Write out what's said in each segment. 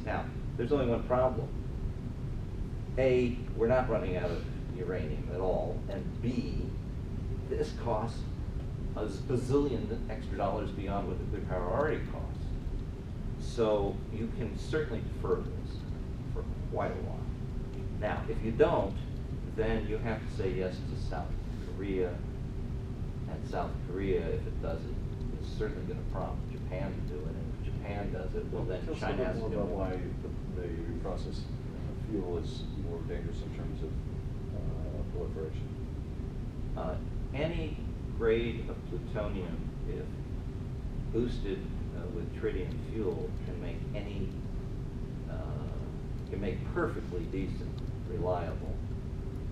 Now, there's only one problem. A, we're not running out of uranium at all, and B, this costs a bazillion extra dollars beyond what the nuclear power already costs. So you can certainly defer this for quite a while. Now, if you don't, then you have to say yes to South Korea, and South Korea, if it does it, is certainly going to prompt Japan to do it, and if Japan does it, well then China has to do it. Why the reprocessed fuel is more dangerous in terms of proliferation. Any grade of plutonium, if boosted with tritium fuel, can make perfectly decent, reliable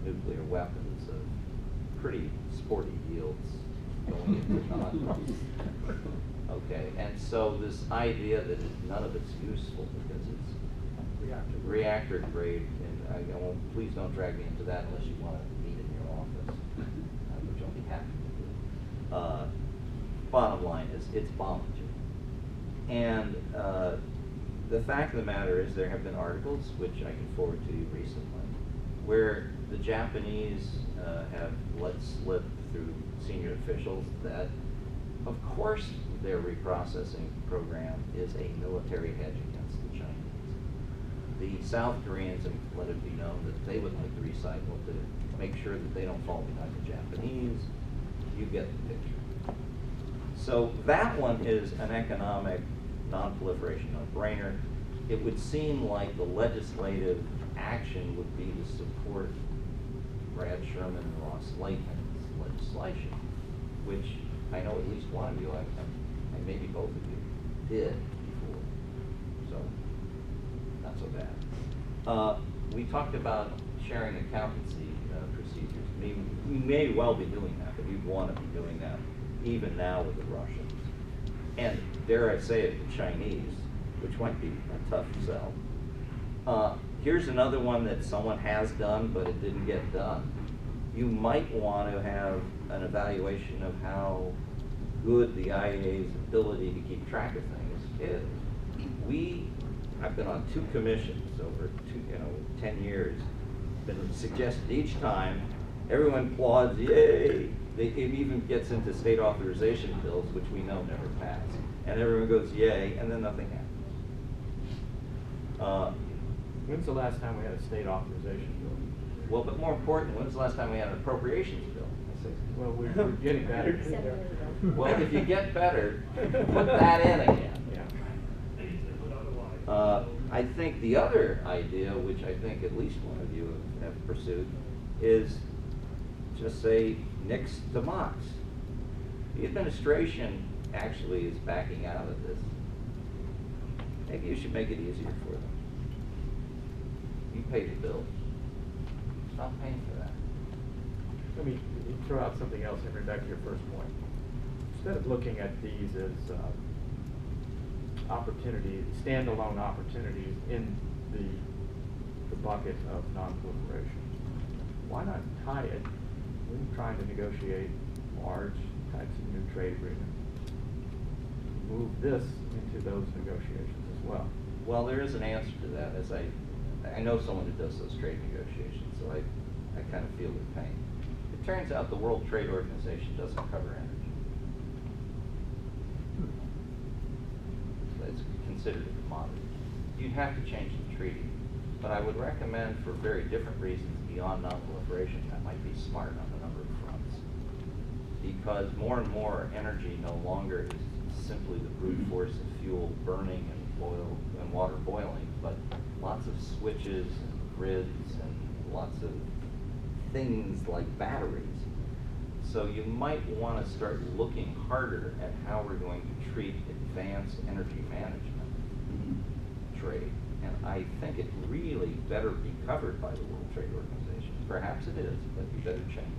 nuclear weapons of pretty sporty yields going into non. Okay, and so this idea that none of it's useful because it's reactor grade, and I won't, please don't drag me into that unless you want to meet in your office, which I'll be happy to do. Bottom line is, it's bombage. And the fact of the matter is, there have been articles, which I can forward to you recently, where the Japanese have let slip through senior officials that, of course, their reprocessing program is a military hedge against the Chinese. The South Koreans have let it be known that they would like to recycle to make sure that they don't fall behind the Japanese. You get the picture. So that one is an economic non-proliferation no-brainer. It would seem like the legislative action would be to support Brad Sherman and Ross Lakeman's legislation, which I know at least one of you, and maybe both of you, did before. So, not so bad. We talked about sharing accountancy procedures. I mean, we may well be doing that, but you'd want to be doing that even now with the Russians. And dare I say it, the Chinese, which might be a tough sell. Here's another one that someone has done, but it didn't get done. You might want to have an evaluation of how good the IAEA's ability to keep track of things is. I've been on 2 commissions over 10 years, been suggested each time, everyone applauds, yay! It even gets into state authorization bills, which we know never pass. And everyone goes, yay, and then nothing happens. When's the last time we had a state authorization bill? Well, but more important, when's the last time we had an appropriations bill? Well, we're getting better. Well, if you get better, put that in again. Yeah. I think the other idea, which I think at least one of you have pursued, is just say nix the MOX. The administration actually is backing out of this. Maybe you should make it easier for them. You pay the bills. Stop paying for that. Let me throw out something else and bring back to your first point. Instead of looking at these as opportunities, standalone opportunities in the bucket of non-proliferation, why not tie it when trying to negotiate large types of new trade agreements? Move this into those negotiations as well. Well, there is an answer to that. As I know someone who does those trade negotiations, so I kind of feel the pain. It turns out the World Trade Organization doesn't cover energy. It's considered a commodity. You'd have to change the treaty, but I would recommend, for very different reasons beyond non-proliferation, that might be smart on a number of fronts. Because more and more energy no longer is simply the brute force of fuel burning and oil and water boiling, but lots of switches and grids and lots of things like batteries. So you might want to start looking harder at how we're going to treat advanced energy management trade. And I think it really better be covered by the World Trade Organization. Perhaps it is, but you better change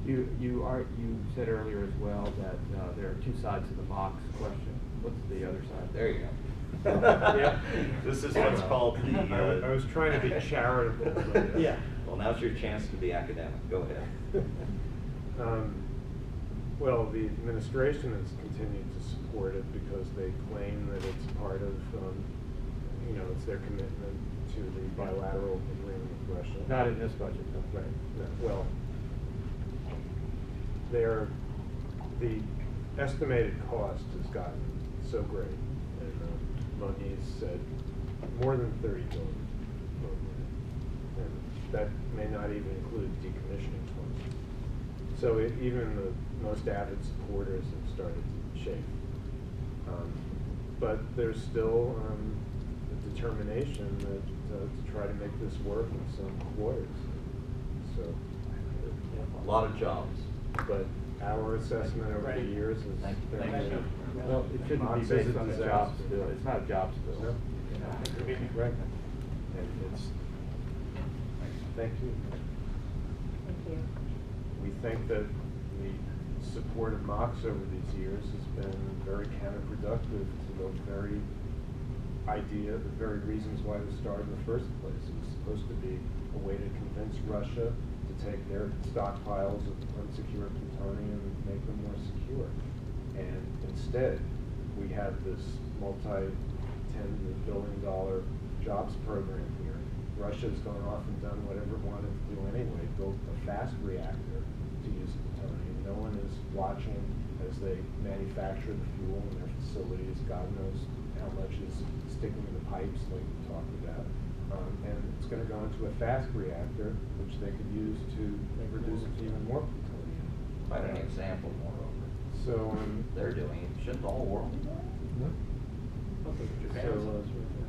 it. You said earlier as well that there are 2 sides to the MOX question. What's the other side? There you go. Yeah. This is what's called the... I was trying to be charitable. But, yeah. Well, now's your chance to be academic. Go ahead. Well, the administration has continued to support it. because they claim that it's part of, it's their commitment to the bilateral agreement with Russia. Not in this budget, though. Right. No, well, the estimated cost has gotten so great, and Moniz said more than 30 billion, and that may not even include decommissioning costs. So even the most avid supporters have started to shake. But there's still a determination that to try to make this work in some quarters. So, A lot of jobs. but our assessment over the years is Thank you. been Thank you. Well, it shouldn't be Mox is based a on the disaster. jobs bill. It's not a jobs bill. No. You know. Right. And it's, thank you. Thank you. We think that the support of Mox over these years has been very counterproductive to the very idea, the very reasons why we started in the first place. It was supposed to be a way to convince Russia to take their stockpiles of unsecured plutonium and make them more secure. And instead, we have this multi-$10 billion jobs program here. Russia's gone off and done whatever it wanted to do anyway, built a fast reactor to use plutonium. No one is watching as they manufacture the fuel in their facilities. God knows how much is sticking in the pipes like we talked about. And it's going to go into a fast reactor, which they could use to produce even more plutonium. Quite an example, moreover. So, They're doing it. Shouldn't the whole world be doing it?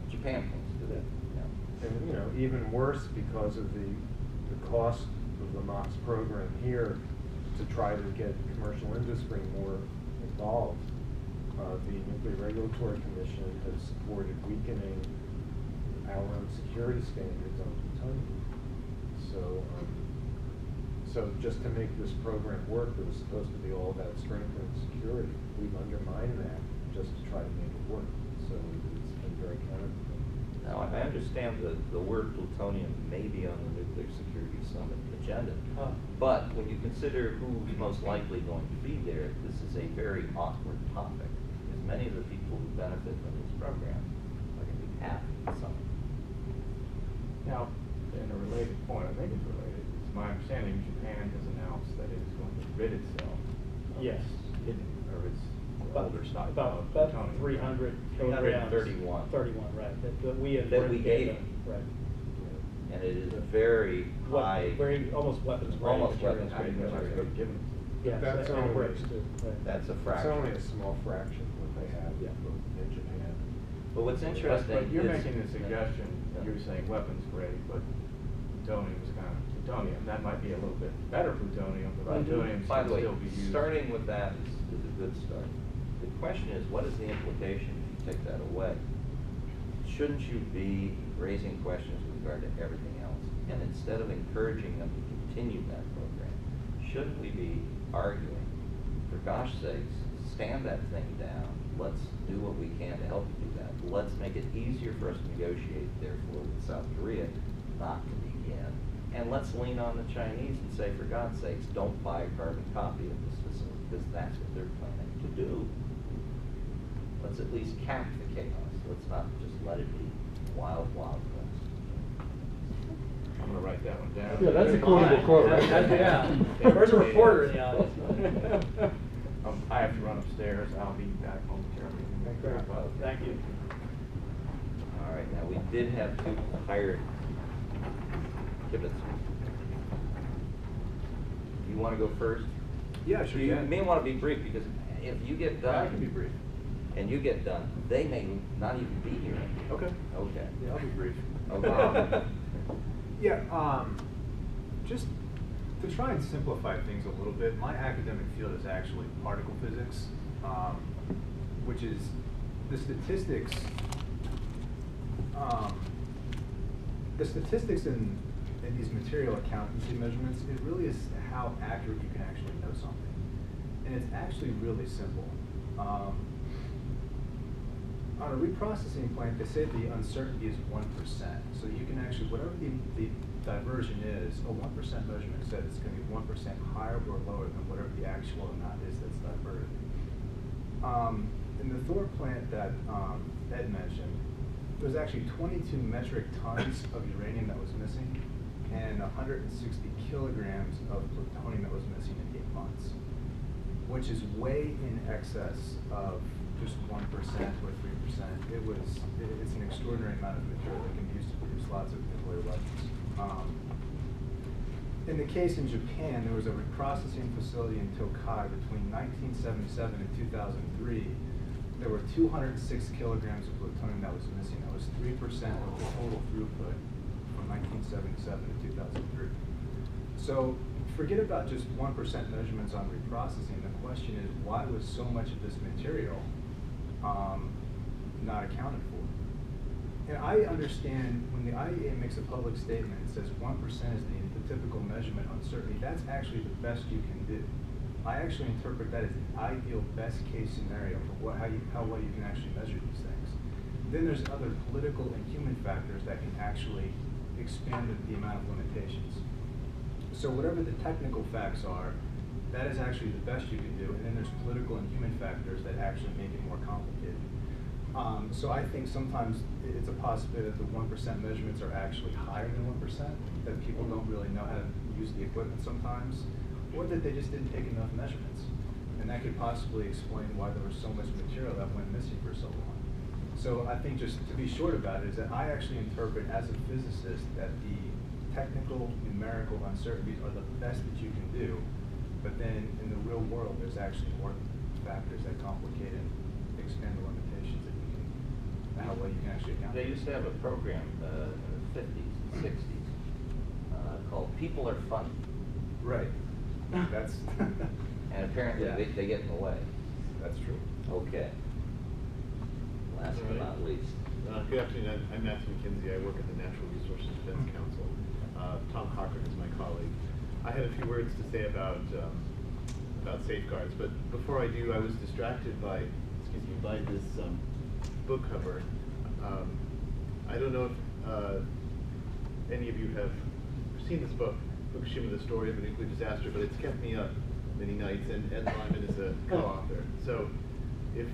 Japan wants to do that. Yeah. And even worse, because of the cost of the MOX program here, to try to get commercial industry more involved, the Nuclear Regulatory Commission has supported weakening our own security standards on plutonium. So just to make this program work, it was supposed to be all about strengthening security. We've undermined that just to try to make it work. So it's been very counterproductive. Now, I understand the word plutonium may be on the Nuclear Security Summit agenda, but when you consider who's most likely going to be there, this is a very awkward topic, because many of the people who benefit from this program are going to be at the summit. Now, in a related point, I think it's related, it's my understanding Japan has announced that it's going to rid itself of Yes. of its older stock. About of plutonium. 300 kilograms. 331. 31, right, that we had. That we gave them. Right. And it is a very high, Very, almost weapons grade. Almost material. weapons grade material. Given. Yes, That's and only- it breaks too, right. that's a It's fraction. only a small fraction of what they have Yeah. in Japan. But what's interesting But you're is- making the suggestion, Yeah. you're saying weapons grade, but plutonium is kind of plutonium. That might be a little bit better plutonium, but Right. plutonium By can the way, still be used. starting with that is a good start. The question is, what is the implication if you take that away? Shouldn't you be raising questions with regard to everything else? And instead of encouraging them to continue that program, shouldn't we be arguing, for gosh sakes, stand that thing down, let's do what we can to help you do that. Let's make it easier for us to negotiate, therefore, with South Korea not to begin. And let's lean on the Chinese and say, for God's sakes, don't buy a carbon copy of this facility, because that's what they're planning to do. Let's at least cap the chaos. Let's not just let it be wild, wild west. I'm gonna write that one down. Yeah, that's a quotable quote, right? Yeah. Where's the reporter in the audience? I have to run upstairs. I'll be back momentarily. Very well. Thank you. All right, now we did have two hired kibitz. You want to go first? Yeah, sure You can. may want to be brief, because if you get done. I can be brief. And you get done, they may not even be here. Okay. Okay. Yeah, I'll be brief. Okay. Just to try and simplify things a little bit, my academic field is actually particle physics, which is the statistics. The statistics in these material accountancy measurements, it really is how accurate you can actually know something. And it's actually really simple. On a reprocessing plant, they say the uncertainty is 1%. So you can actually, whatever the diversion is, a 1% measurement said it's going to be 1% higher or lower than whatever the actual amount is that's diverted. in the Thor plant that Ed mentioned, there was actually 22 metric tons of uranium that was missing and 160 kilograms of plutonium that was missing in 8 months, which is way in excess of just 1% or 3%. It's an extraordinary amount of material that can be used to produce lots of nuclear weapons. In the case in Japan, there was a reprocessing facility in Tokai between 1977 and 2003. There were 206 kilograms of plutonium that was missing. That was 3% of the total throughput from 1977 to 2003. So forget about just 1% measurements on reprocessing. The question is, why was so much of this material not accounted for? And I understand when the IEA makes a public statement and says 1% is the typical measurement uncertainty, that's actually the best you can do. I actually interpret that as the ideal best case scenario for how well you can actually measure these things. Then there's other political and human factors that can actually expand the amount of limitations. So whatever the technical facts are, that is actually the best you can do, and then there's political and human factors that actually make it more complicated. So I think sometimes it's a possibility that the 1% measurements are actually higher than 1%, that people don't really know how to use the equipment sometimes, or that they just didn't take enough measurements. And that could possibly explain why there was so much material that went missing for so long. So I think just to be short about it is that I actually interpret as a physicist that the technical numerical uncertainties are the best that you can do, but then in the real world there's actually more factors that complicate and expand the limitations that you can, how well you can actually account. They used to have a program in the 50s and 60s called People Are Funny. Right. That's and apparently yeah. they get in the way. That's true. Okay. Last but not least. Good afternoon. I'm Matthew McKinzie. I work at the Natural Resources Defense Council. Tom Cochran is my colleague. I had a few words to say about safeguards, but before I do, I was distracted by this book cover. I don't know if any of you have seen this book, Fukushima: The Story of a Nuclear Disaster, but it's kept me up many nights, and Ed Lyman is a co-author. So if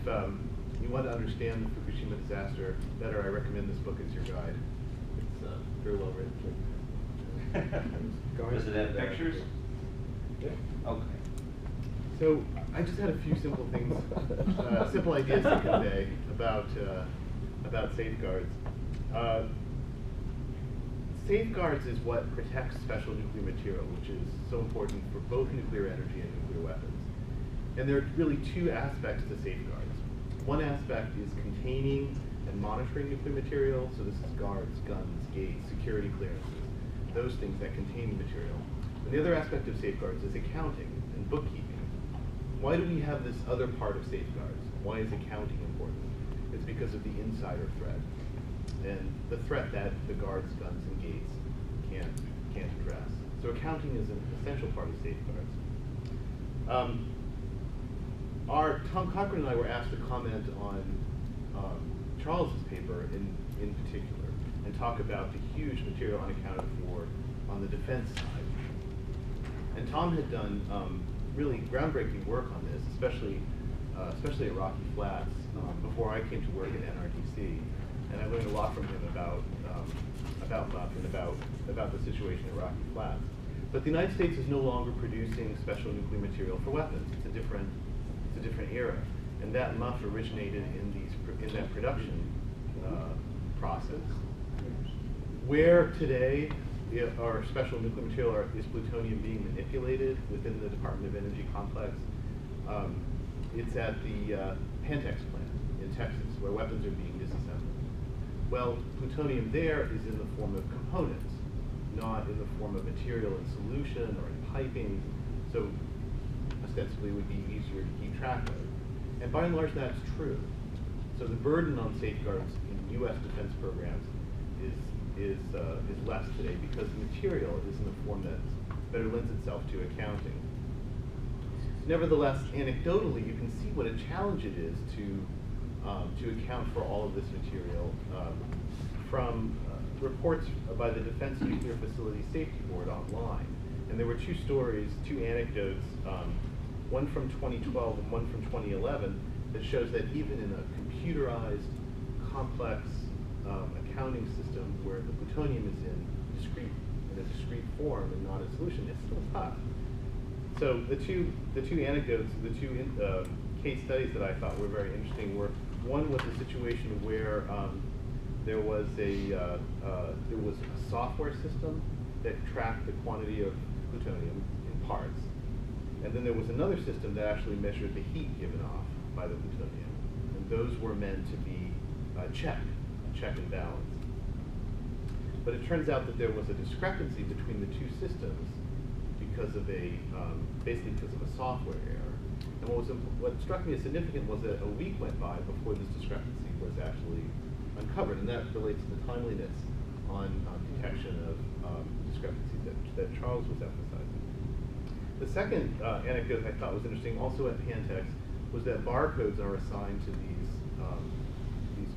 you want to understand the Fukushima disaster better, I recommend this book as your guide. It's very well written. Does it have pictures? Yeah. Okay. So I just had a few simple things, simple ideas to convey about safeguards. Safeguards is what protects special nuclear material, which is so important for both nuclear energy and nuclear weapons. And there are really two aspects to safeguards. One aspect is containing and monitoring nuclear material, so this is guards, guns, gates, security clearances, those things that contain material. And the other aspect of safeguards is accounting and bookkeeping. Why do we have this other part of safeguards? Why is accounting important? It's because of the insider threat, and the threat that the guards, guns, and gates can't address. So accounting is an essential part of safeguards. Tom Cochran and I were asked to comment on Charles's paper in particular, and talk about the huge material unaccounted for on the defense side. And Tom had done really groundbreaking work on this, especially at Rocky Flats, before I came to work at NRDC. And I learned a lot from him about MUF and about the situation at Rocky Flats. But the United States is no longer producing special nuclear material for weapons. It's a different era, and that MUF originated in that production process. Where today our special nuclear material is plutonium being manipulated within the Department of Energy complex. It's at the Pantex plant in Texas, where weapons are being disassembled. Well, plutonium there is in the form of components, not in the form of material in solution or in piping, so ostensibly would be easier to keep track of. And by and large, that's true. So the burden on safeguards in U.S. defense programs is less today because the material is in the form that better lends itself to accounting. Nevertheless, anecdotally, you can see what a challenge it is to account for all of this material from reports by the Defense Nuclear Facility Safety Board online. And there were two anecdotes, one from 2012 and one from 2011, that shows that even in a computerized, complex accounting system where the plutonium is in a discrete form and not a solution, it's still tough. So the two anecdotes, the two case studies that I thought were very interesting were, one was a situation where there was a software system that tracked the quantity of plutonium in parts, and then there was another system that actually measured the heat given off by the plutonium, and those were meant to be check and balance. But it turns out that there was a discrepancy between the two systems because of basically because of a software error. And what struck me as significant was that a week went by before this discrepancy was actually uncovered, and that relates to the timeliness on detection of discrepancies that Charles was emphasizing. The second anecdote I thought was interesting, also at Pantex, was that barcodes are assigned to these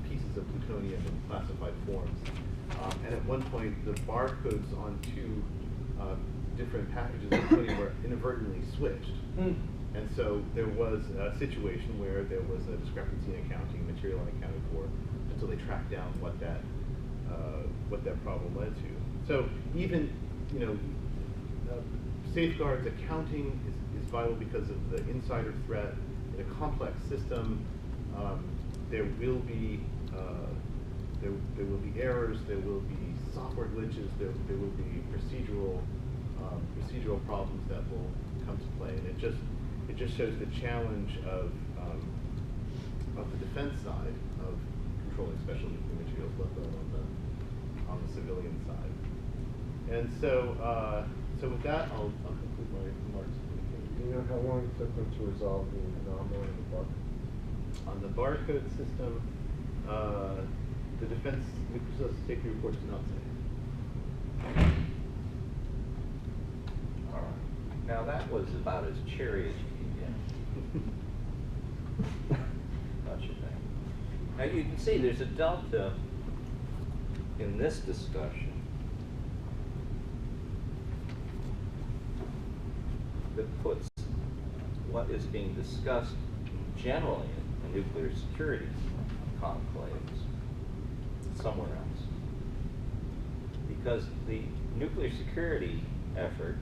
pieces of plutonium in classified forms. And at one point, the barcodes on two different packages of plutonium were inadvertently switched. And so there was a situation where there was a discrepancy in accounting, material unaccounted for, until they tracked down what that problem led to. So even, safeguards accounting is vital because of the insider threat. In a complex system, there will be errors, there will be software glitches, there will be procedural problems that will come to play, and it just shows the challenge of the defense side of controlling special nuclear materials, let alone on the civilian side. And so with that, I'll conclude my remarks. Do you know how long it took them to resolve the anomaly in the barcode? On the barcode system, the Defense Nuclear Safety Report does not say. All right. Now that was about as cheery as you can get. Don't you think? Now you can see there's a delta in this discussion that puts what is being discussed generally in nuclear security conclaves somewhere else. Because the nuclear security effort,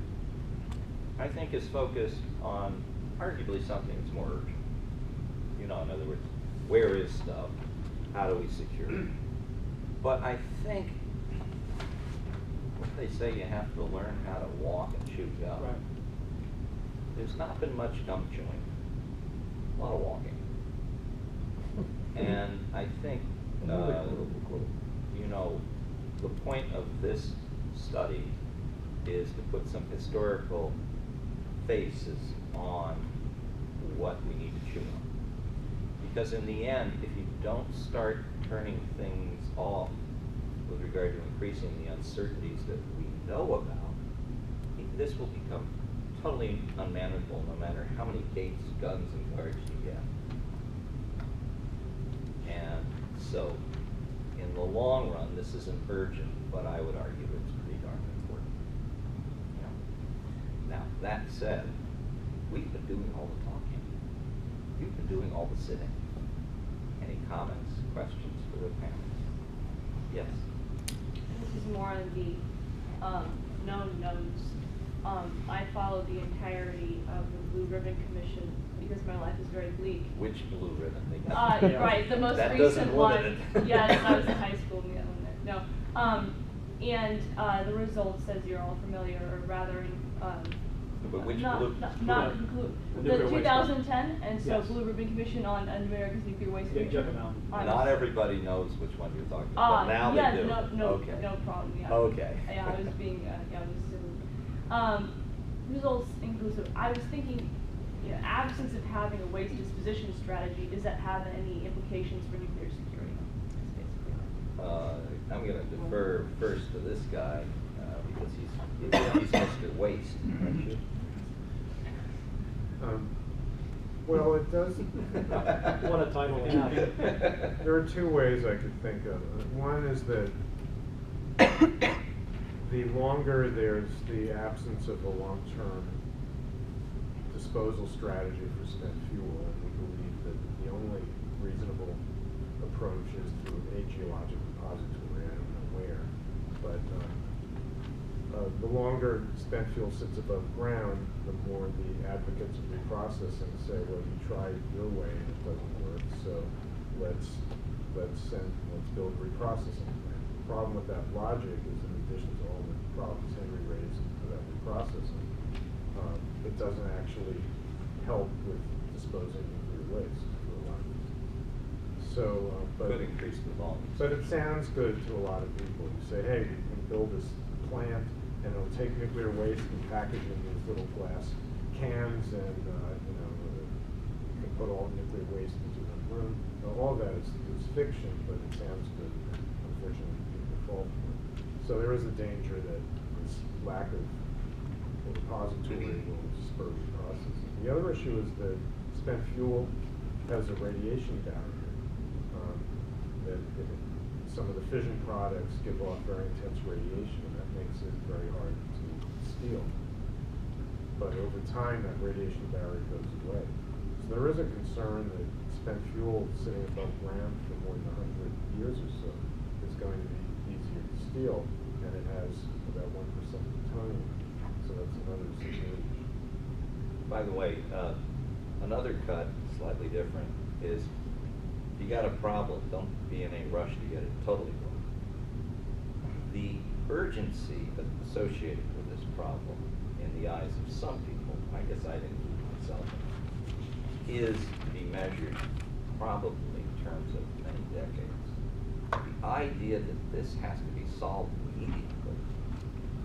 I think, is focused on arguably something that's more urgent. In other words, where is stuff? How do we secure it? But I think they say you have to learn how to walk and chew gum. Right. There's not been much gum chewing, a lot of walking. And I think, the point of this study is to put some historical faces on what we need to chew on. Because in the end, if you don't start turning things off with regard to increasing the uncertainties that we know about, this will become totally unmanageable no matter how many gates, guns, and guards you get. And so, in the long run, this isn't urgent, but I would argue it's pretty darn important. Now, that said, we've been doing all the talking. You've been doing all the sitting. Any comments, questions for the panelists? Yes? This is more on the known nodes. I followed the entirety of the Blue Ribbon Commission because my life is very bleak. Which blue ribbon? Right, the most that recent one. limit it. Yes, I was in high school. No. And the results, as you're all familiar, are rather But which not blue? conclude. The The nuclear waste 2010, and so Yes. Blue Ribbon Commission on America's Nuclear Waste. Yeah, check them out. Not everybody knows which one you're talking about. But now yeah, they do. no Okay. problem. Yeah. Okay. Yeah, I was being, I was silly. Results inclusive. I was thinking, absence of having a waste disposition strategy, does that have any implications for nuclear security? I'm going to defer first to this guy because he's Mr. Waste, aren't you? Well, it does. What a title to have. There are two ways I could think of it. One is that the longer there's the absence of a long-term disposal strategy for spent fuel, and we believe that the only reasonable approach is through a geologic repository. I don't know where, but the longer spent fuel sits above ground, the more the advocates of reprocessing say, well, you tried your way and it doesn't work, so let's build a reprocessing plant. The problem with that logic is, in addition to all the problems Henry raised about reprocessing, it doesn't actually help with disposing of nuclear waste for a lot of reasons. So, but Could increase the volume. But it sounds good to a lot of people. You say, hey, we can build this plant, and it'll take nuclear waste and package it in these little glass cans, and you can put all nuclear waste into one room. Now, all of that is fiction, but it sounds good. Unfortunately, people fall for it. So there is a danger that this lack of a repository will spur the process. The other issue is that spent fuel has a radiation barrier. Some of the fission products give off very intense radiation, and that makes it very hard to steal. But over time, that radiation barrier goes away. So there is a concern that spent fuel sitting above ground for more than 100 years or so is going to be easier to steal, and it has about 1% plutonium. So that's another situation. By the way, another cut, slightly different, is if you got a problem, don't be in a rush to get it totally wrong. The urgency associated with this problem, in the eyes of some people, I guess I'd include myself, is to be measured probably in terms of many decades. The idea that this has to be solved immediately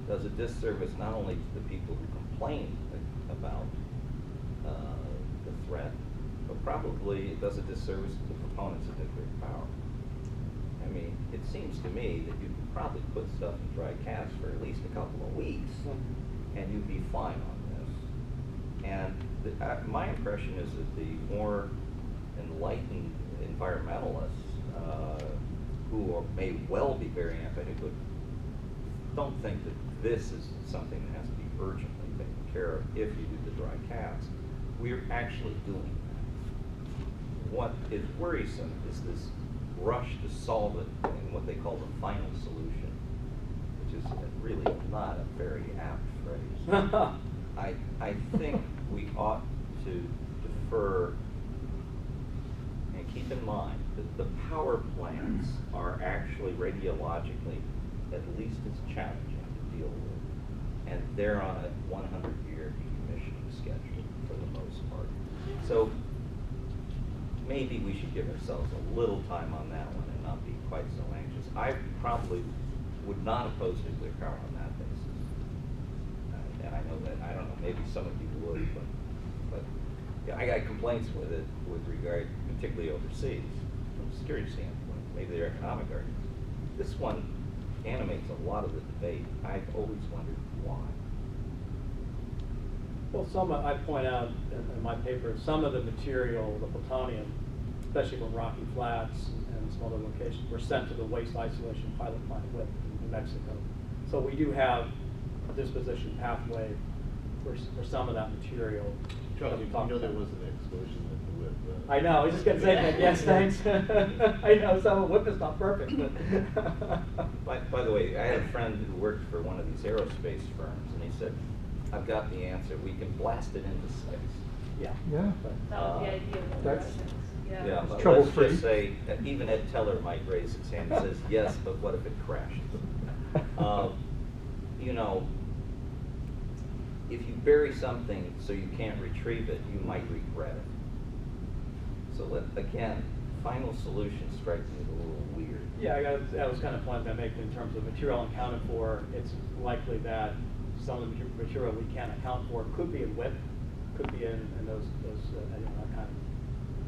does a disservice not only to the people who complain about the threat, but probably it does a disservice to the proponents of nuclear power. I mean, it seems to me that you could probably put stuff in dry casks for at least a couple of weeks, and you'd be fine on this. And my impression is that the more enlightened environmentalists, who may well be very anti-nuclear, don't think that this is something that has to be urgently taken care of if you do the dry casks. We're actually doing that. What is worrisome is this rush to solve it in what they call the final solution, which is really not a very apt phrase. I think we ought to defer and keep in mind that the power plants are actually radiologically at least as challenging to deal with, and they're on a 100-year decommissioning schedule for the most part. So maybe we should give ourselves a little time on that one and not be quite so anxious. I probably would not oppose nuclear power on that basis. And I know that, I don't know, maybe some of you would, but yeah, I got complaints with it with regard, particularly overseas, from a security standpoint, maybe they're economic arguments. This one animates a lot of the debate. I've always wondered why. Well, I point out in my paper, some of the material, the plutonium, especially from Rocky Flats and some other locations, were sent to the waste isolation pilot plant in New Mexico. So we do have a disposition pathway for some of that material. Charles, you know there was an explosion at the WIP. I know, I was just going to say that. Yes, thanks. I know some of WIP is not perfect. But by the way, I had a friend who worked for one of these aerospace firms, and he said, I've got the answer. We can blast it into space. Yeah. That was the idea of the That's- Russians. Yeah. Yeah, but trouble let's free. just say, even Ed Teller might raise his hand and says, yes, but what if it crashes? You know, if you bury something so you can't retrieve it, you might regret it. So again, final solution strikes me as a little weird. Yeah, that was kind of point I make in terms of material unaccounted for. It's likely that some of the material we can't account for could be in WIP, could be in those kind of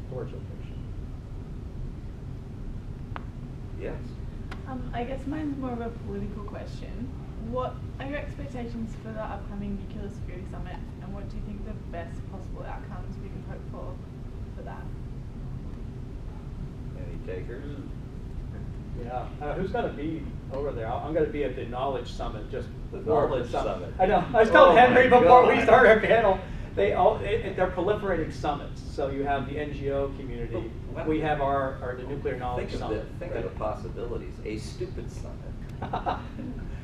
storage location. Yes. I guess mine's more of a political question. What are your expectations for the upcoming Nuclear Security Summit, and what do you think the best possible outcomes we can hope for that? Any takers? Yeah. Who's going to be over there? I'm going to be at the Knowledge Summit just The before Knowledge summit. Summit. I know. I was telling Oh Henry my before we God. started our panel They're proliferating summits. So you have the NGO community. Well, We have our the Nuclear Knowledge Summit. Think of the possibilities. A stupid summit.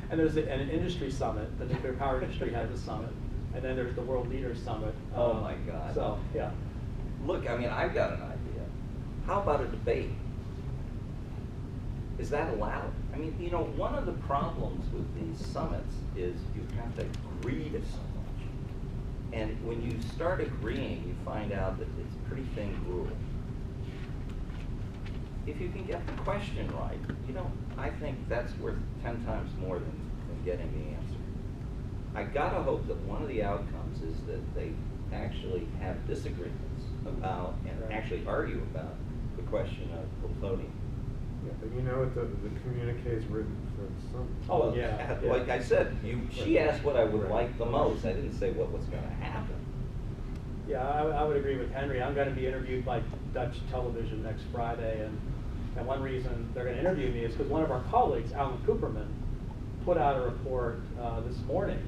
And there's an industry summit. The nuclear power industry has a summit. And then there's the World Leaders Summit. Oh my God. So, yeah. Look, I mean, I've got an idea. How about a debate? Is that allowed? I mean, you know, one of the problems with these summits is you have to agree to so much. And when you start agreeing, you find out that it's pretty thin gruel. If you can get the question right, you know, I think that's worth 10 times more than getting the answer. I gotta hope that one of the outcomes is that they actually have disagreements about and actually argue about the question of plutonium. Yeah, but you know what the communique's written for some. Oh, Well, yeah. Like I said, she asked what I would like the most. I didn't say what was gonna happen. Yeah, I would agree with Henry. I'm going to be interviewed by Dutch television next Friday, and one reason they're going to interview me is because one of our colleagues, Alan Cooperman, put out a report this morning,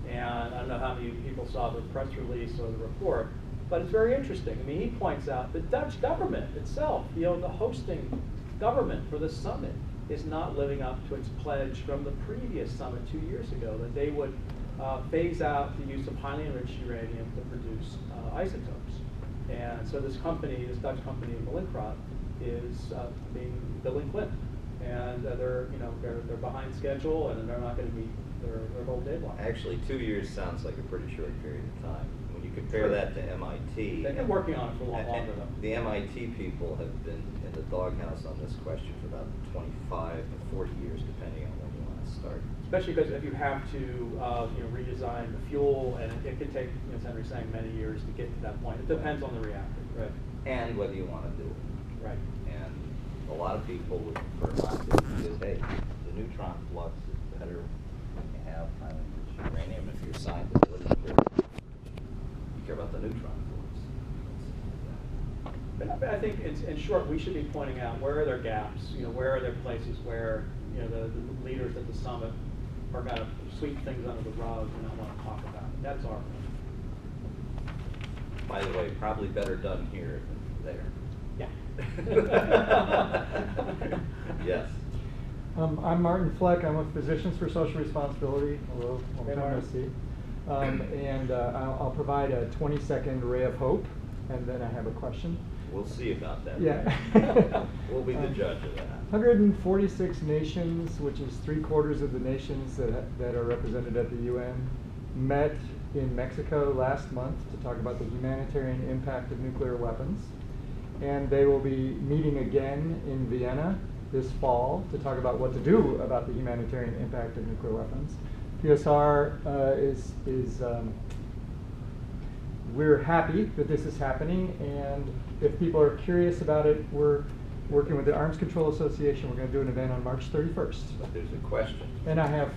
and I don't know how many people saw the press release or the report, but it's very interesting. I mean, he points out the Dutch government itself, you know, the hosting government for the summit, is not living up to its pledge from the previous summit 2 years ago that they would phase out the use of highly enriched uranium to produce isotopes. And so this company, this Dutch company, Malinkrot, is building Clinton, and they're behind schedule, and they're not going to meet their whole deadline. Actually, 2 years sounds like a pretty short period of time. When you compare that to MIT. They've been working on it for a lot longer, though. The MIT people have been in the doghouse on this question for about 25 to 40 years, depending on when you want to start. Especially because if you have to redesign the fuel, and it could take, as Henry's saying, many years to get to that point. It depends on the reactor. Right. And whether you want to do it. Right. And a lot of people would prefer not to, because, hey, the neutron flux is better when you have highly enriched uranium. If you're a scientist, you care about the neutron flux. But I think, in short, we should be pointing out where are there gaps, where are there places where, the leaders at the summit are going to sweep things under the rug and not want to talk about it. That's our point. By the way, probably better done here than there. Yeah. Yes. I'm Martin Fleck. I'm with Physicians for Social Responsibility. Hello, long Hey, time no Martin. see. And I'll provide a 20-second ray of hope, and then I have a question. We'll see about that. Yeah. We'll be the judge of that. 146 nations, which is 3/4 of the nations that are represented at the UN, met in Mexico last month to talk about the humanitarian impact of nuclear weapons. And they will be meeting again in Vienna this fall to talk about what to do about the humanitarian impact of nuclear weapons. PSR we're happy that this is happening, and if people are curious about it, we're working with the Arms Control Association. We're going to do an event on March 31st. But there's a question. And I'll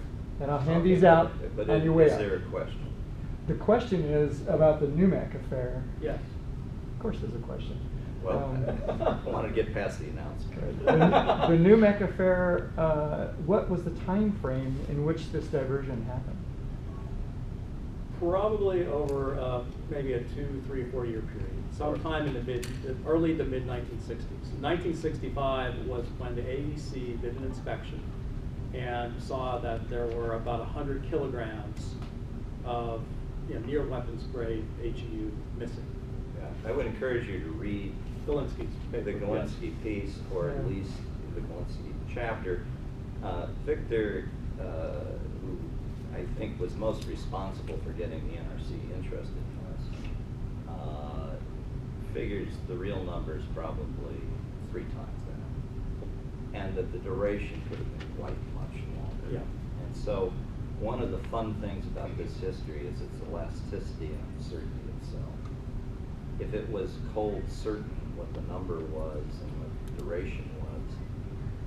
hand these out but on your way is out. there a question? The question is about the NPEC affair. Yes. Of course there's a question. Well, I want to get past the announcement. The NPEC affair, what was the time frame in which this diversion happened? Probably over maybe a 2, 3, or 4 year period. Sometime in the early to mid 1960s. 1965 was when the AEC did an inspection and saw that there were about 100 kilograms of near weapons grade HEU missing. Yeah. I would encourage you to read Galinsky's paper. the Galinsky piece, or at least the Galinsky chapter. Victor, who I think was most responsible for getting the NRC interested in this, figures the real numbers probably 3 times that, and that the duration could have been quite much longer. Yeah. And so one of the fun things about this history is its elasticity and uncertainty itself. If it was cold certain what the number was and what the duration was,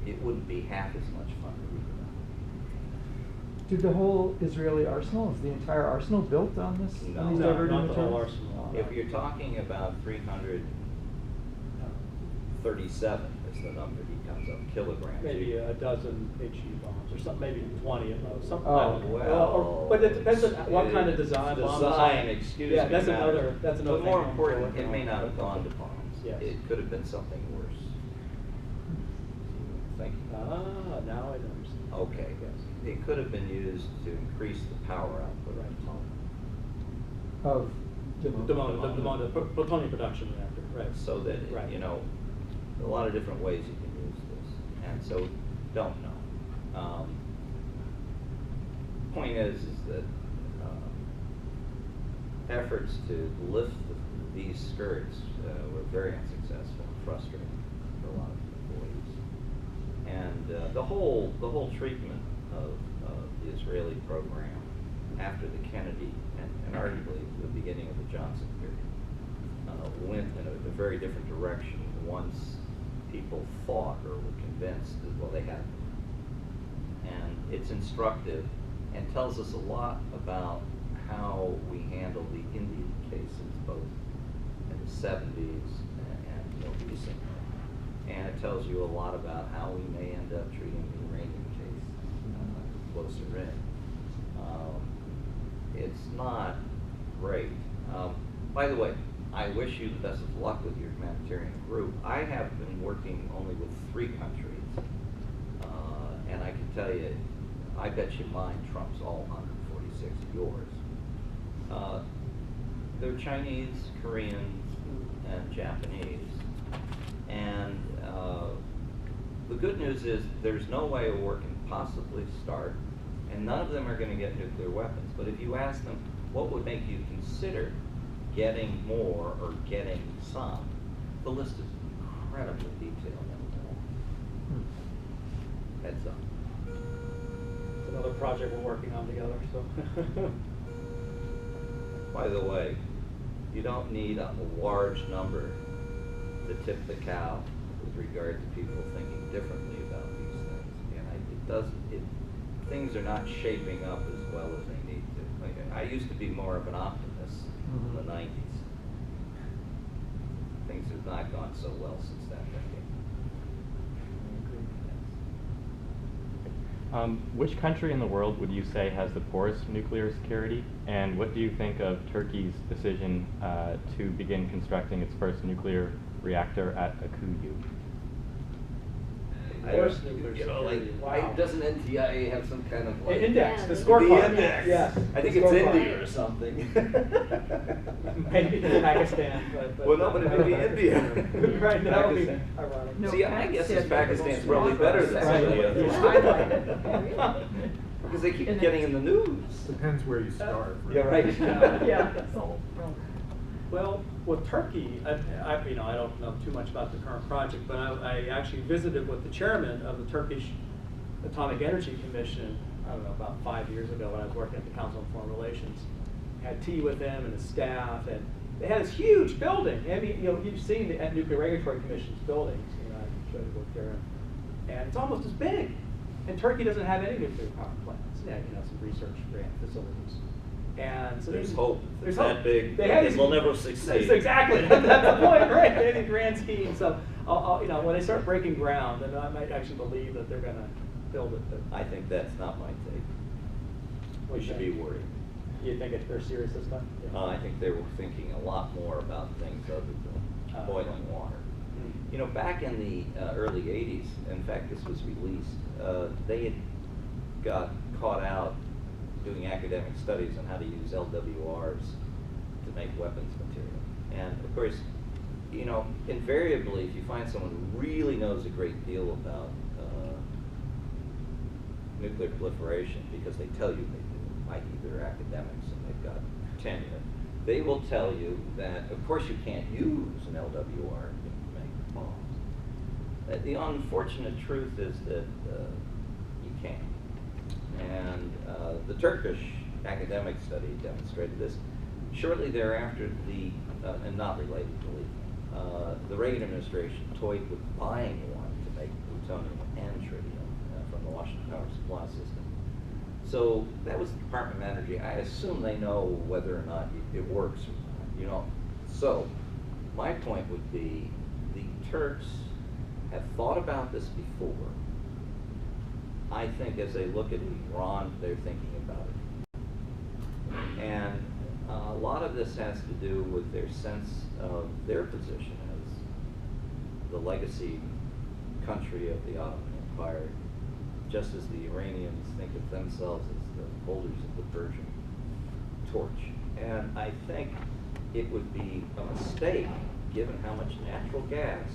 it wouldn't be half as much fun to read about. Did the whole Israeli arsenal, is the entire arsenal built on this? No. On these No, diverted not the whole materials? arsenal. If you're talking about 337, It's the number he comes up, kilograms. Maybe a dozen HE bombs, or something, maybe 20 at most, something Oh, like that. well, But it depends on what kind of design bombs. Design, excuse me. Yeah, that's matters. another, that's another But thing. more we're important, working it may on. not have gone to bombs. Yes. It could have been something worse. Thank you. Ah, now I understand. Okay. Yes. It could have been used to increase the power output of the bomb. Of The plutonium production reactor, right. So that, Right. you know, a lot of different ways you can use this. And so, don't know. Point is that efforts to lift these skirts were very unsuccessful and frustrating for a lot of employees. And the whole treatment of the Israeli program after the Kennedy and arguably the beginning of the Johnson period went in a very different direction once people thought or were convinced that, well, they had. And it's instructive and tells us a lot about how we handle the Indian cases, both in the 70s and more recently. And it tells you a lot about how we may end up treating the Iranian case closer in. It's not great. By the way, I wish you the best of luck with your humanitarian group. I have been working only with 3 countries, and I can tell you, I bet you mine trumps all 146 of yours. They're Chinese, Koreans, and Japanese. And the good news is there's no way a war can possibly start, and none of them are going to get nuclear weapons. But if you ask them, what would make you consider getting more or getting some, the list is incredibly detailed. Heads up. It's another project we're working on together, so. By the way, you don't need a large number to tip the cow with regard to people thinking differently about these things. And things are not shaping up as well as they need to. Like, I used to be more of an optimist in the 90s. Things have not gone so well since that decade. Which country in the world would you say has the poorest nuclear security? And what do you think of Turkey's decision to begin constructing its first nuclear reactor at Akuyu? Worst nuclear You know, like, security. why Wow. doesn't NTIA have some kind of like Index, the Yeah. scorecard. The index. Yes. I think the it's scorecard. India or something. Maybe Pakistan, but. Well, no, but it would be India. Right, that would be Pakistan. ironic. No, See, I guess it's Pakistan's Pakistan probably is better than some of the Right. others. Because they keep getting in the news. Depends where you start. Yeah, right. Yeah, that's the whole problem. Well, with Turkey, I don't know too much about the current project, but I actually visited with the chairman of the Turkish Atomic Energy Commission, I don't know, about 5 years ago when I was working at the Council on Foreign Relations. Had tea with them and his staff, and they had this huge building. I mean, you've seen the Nuclear Regulatory Commission's buildings, I showed you what they're in. And it's almost as big. And Turkey doesn't have any nuclear power plants. Yeah, some research grant facilities. And so There's hope. There's It's that hope. big, They had these, we'll never succeed. Exactly. That's the point, right? They had these grand schemes. So, when they start breaking ground, then I might actually believe that they're going to build it. But I think that's not my take. We should be worried. you think they're serious this time? Yeah. I think they were thinking a lot more about things other than boiling water. You know, back in the early 80s, in fact, this was released, they had got caught out doing academic studies on how to use LWRs to make weapons material. And of course, invariably, if you find someone who really knows a great deal about nuclear proliferation, because they tell you they do, like they're academics and they've got tenure, they will tell you that, of course, you can't use an LWR to make bombs. The unfortunate truth is that you can. And the Turkish academic study demonstrated this. Shortly thereafter, and not related, believe me, the Reagan administration toyed with buying one to make plutonium and tritium from the Washington Power Supply System. So that was the Department of Energy. I assume they know whether or not it works or not. So my point would be the Turks have thought about this before. I think as they look at Iran, they're thinking about it. And a lot of this has to do with their sense of their position as the legacy country of the Ottoman Empire, just as the Iranians think of themselves as the holders of the Persian torch. And I think it would be a mistake, given how much natural gas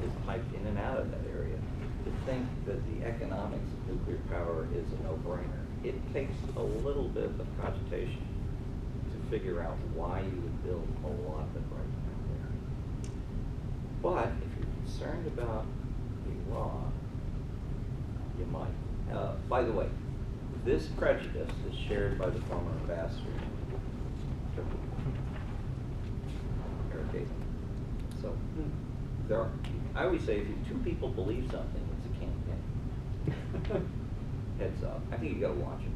is piped in and out of that area, to think that the economics of nuclear power is a no-brainer. It takes a little bit of cogitation to figure out why you would build a lot of it right now there. But if you're concerned about Iran, you might. By the way, this prejudice is shared by the former ambassador. So there are, I always say, if two people believe something, it's a campaign. Heads up. I think you gotta watch it.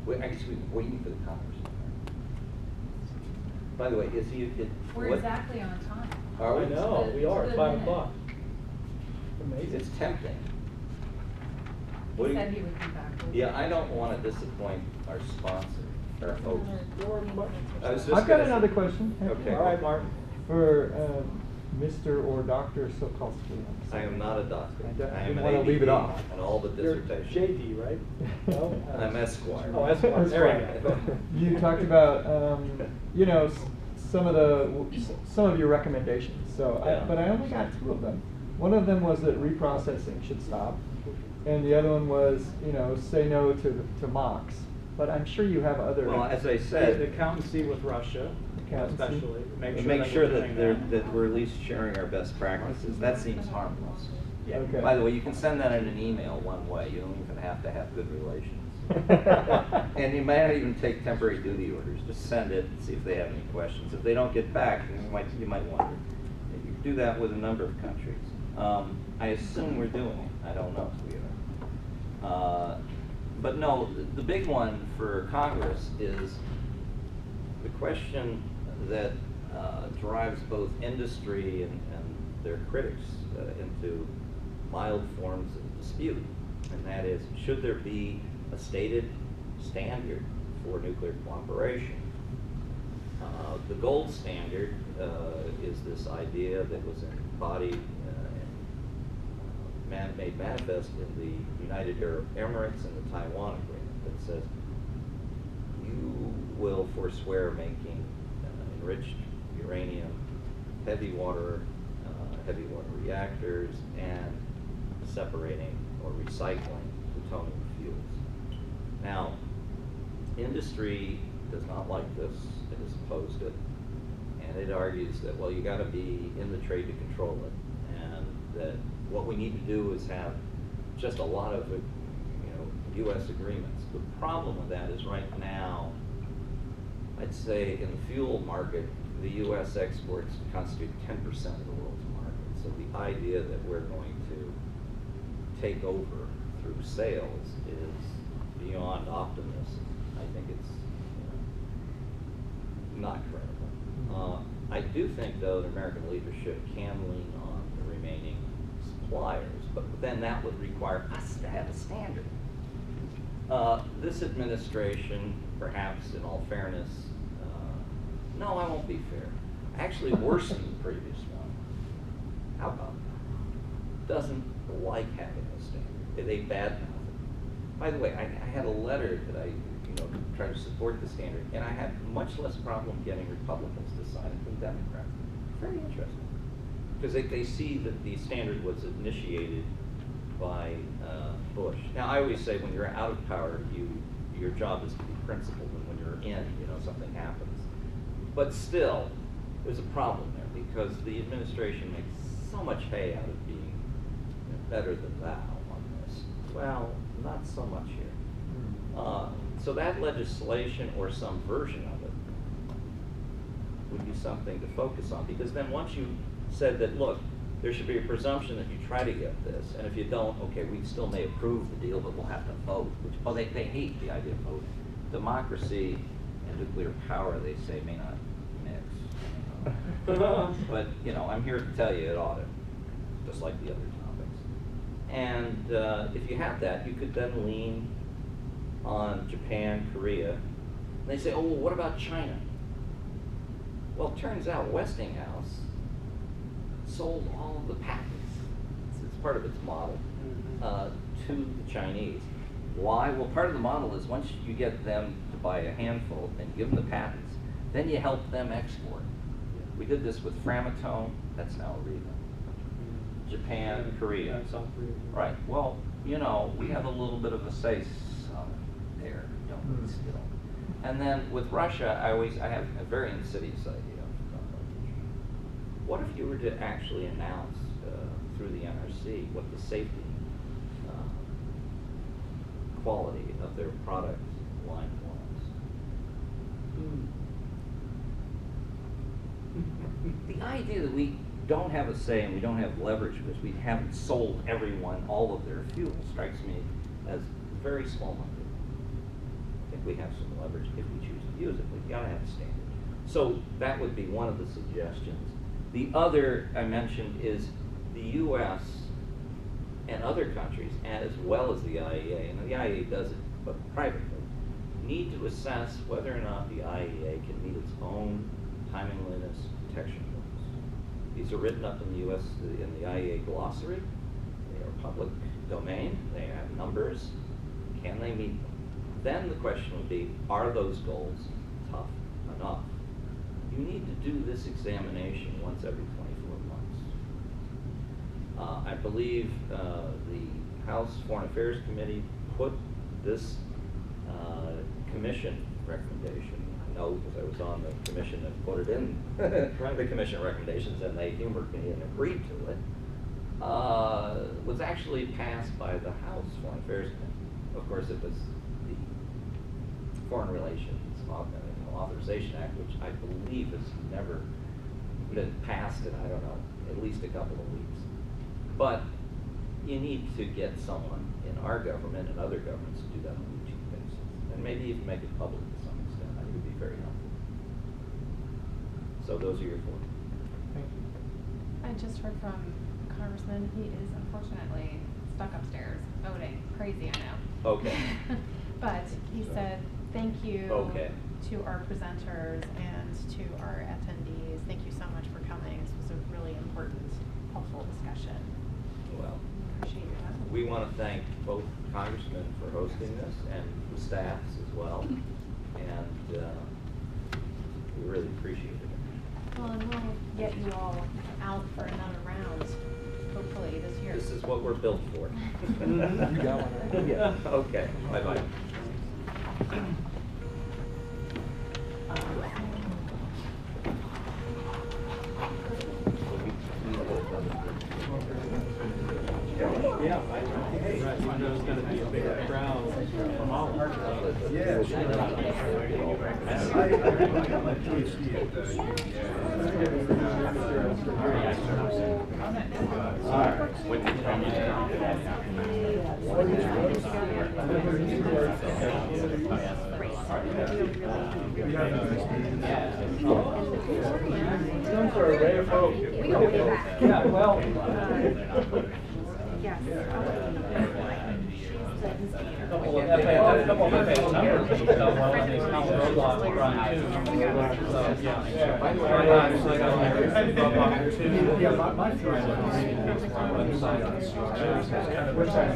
Wait, I guess we're waiting for the Congress. By the way, is he? We're exactly on time. Are we? I know, we are, to the 5 minute. o'clock. Amazing. It's tempting. He What do said you- he would come back. Yeah, I don't want to disappoint our sponsor, our host. I was just I've got gonna another say- question. Okay. All right, Martin. For Mr. or Dr. Sokolski. I am not a doctor. I don't- I am didn't an wanna leave it ABD, off. and all but You're dissertation. JD, right? No? I'm Esquire. Oh, Esquire, there you go. You talked about, you know, some of your recommendations. So, Yeah. but I only got 2 of them. One of them was that reprocessing should stop, and the other one was, you know, say no to mocks. But I'm sure you have other. Well, as I The said, accountancy with Russia, Accountancy. especially. make sure we're that doing that we're at least sharing our best practices. That seems harmless. Yeah. Okay. By the way, you can send that in an email one way. You don't even have to have good relations. And you might not even take temporary duty orders. Just send it and see if they have any questions. If they don't get back, then you might wonder. You do that with a number of countries. I assume we're doing it. I don't know if we are. But no, the big one for Congress is the question that drives both industry and their critics into mild forms of dispute, and that is, should there be a stated standard for nuclear cooperation? The gold standard is this idea that was embodied and made manifest in the United Arab Emirates and the Taiwan Agreement that says you will forswear making enriched uranium, heavy water reactors, and separating or recycling plutonium fuels. Now, industry does not like this. It has opposed it, and it argues that, well, you got to be in the trade to control it, and that what we need to do is have just a lot of, U.S. agreements. The problem with that is right now, I'd say in the fuel market, the U.S. exports constitute 10% of the world's market. So the idea that we're going to take over through sales is beyond optimism. I think it's not credible. I do think, though, the American leadership can lean on the remaining suppliers, but then that would require us to have a standard. This administration, perhaps in all fairness, no, I won't be fair, actually worse than the previous one. How about that? Doesn't like having a standard. They badmouth it. By the way, I had a letter that I tried to support the standard, and I had much less problem getting Republicans to sign it than Democrats. Very interesting. Because they see that the standard was initiated by Bush. Now, I always say when you're out of power, your job is to be principled, and when you're in, something happens. But still, there's a problem there, because the administration makes so much hay out of being better than thou on this. Well, not so much here. So that legislation, or some version of it, would be something to focus on, because then once you said that, look, there should be a presumption that you try to get this, and if you don't, okay, we still may approve the deal, but we'll have to vote. They hate the idea of voting. Democracy and nuclear power, they say, may not mix. But, you know, I'm here to tell you it ought to, just like the other topics. And if you have that, you could then lean on Japan, Korea. And they say, oh, well, what about China? Well, it turns out Westinghouse sold all of the patents. It's part of its model to the Chinese. Why? Well, part of the model is once you get them to buy a handful and give them the patents, then you help them export. We did this with Framatome. That's now Riva. Japan, Korea. South Korea. Right. Well, you know, we have a little bit of a say there, don't we, still? And then with Russia, I have a very insidious idea. What if you were to actually announce through the NRC what the safety quality of their product line was? The idea that we don't have a say and we don't have leverage because we haven't sold everyone all of their fuel strikes me as very small-minded. I think we have some leverage if we choose to use it, but we gotta have a standard. So that would be one of the suggestions. The other I mentioned is the U.S. and other countries, as well as the IAEA, and the IAEA does it, but privately, need to assess whether or not the IAEA can meet its own timeliness protection rules. These are written up in the U.S. in the IAEA glossary. They are public domain. They have numbers. Can they meet them? Then the question would be, are those goals tough enough? You need to do this examination once every 24 months. I believe the House Foreign Affairs Committee put this commission recommendation, I know because I was on the commission that put it in the commission recommendations, and they humored me and agreed to it, was actually passed by the House Foreign Affairs Committee. Of course, it was the Foreign Relations Authorization Act, which I believe has never been passed in, I don't know, at least a couple of weeks. But you need to get someone in our government and other governments to do that on a routine basis. And maybe even make it public to some extent. I think it would be very helpful. So those are your four. Thank you. I just heard from a congressman. He is unfortunately stuck upstairs voting. Crazy, I know. Okay. But he said, thank you Okay. to our presenters and to our attendees. Thank you so much for coming. This was a really important, helpful discussion. Well, Appreciate your time. we want to thank both congressmen for hosting this and the staffs as well. And we really appreciate it. Well, and we'll get you all out for another round, hopefully this year. This is what we're built for. You got one. Yeah. Okay. Bye-bye. Yeah, I know there's gonna be a bigger crowd from all parts of it. Yeah, sure. I got my PhD at the For a rare folk. Yeah, well. Yes. Couple of FAL numbers, but one of these roadblocks run too. So, yeah. Yeah, my feeling is website on structures is kind of which I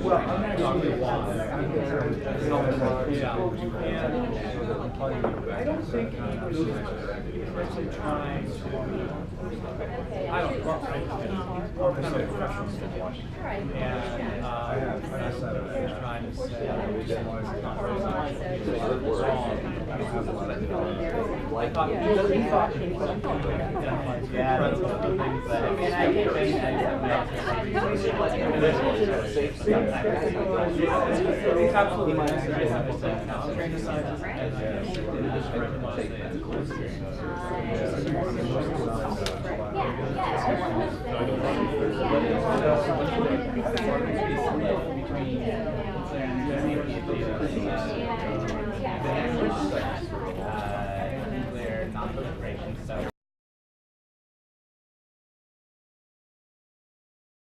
well, I'm actually I don't think he was actually trying to. I don't know. More from a professional standpoint. And he was trying to say. Like, Yeah, that's one of the things that. And I think those things that Nuclear, non-proliferation, so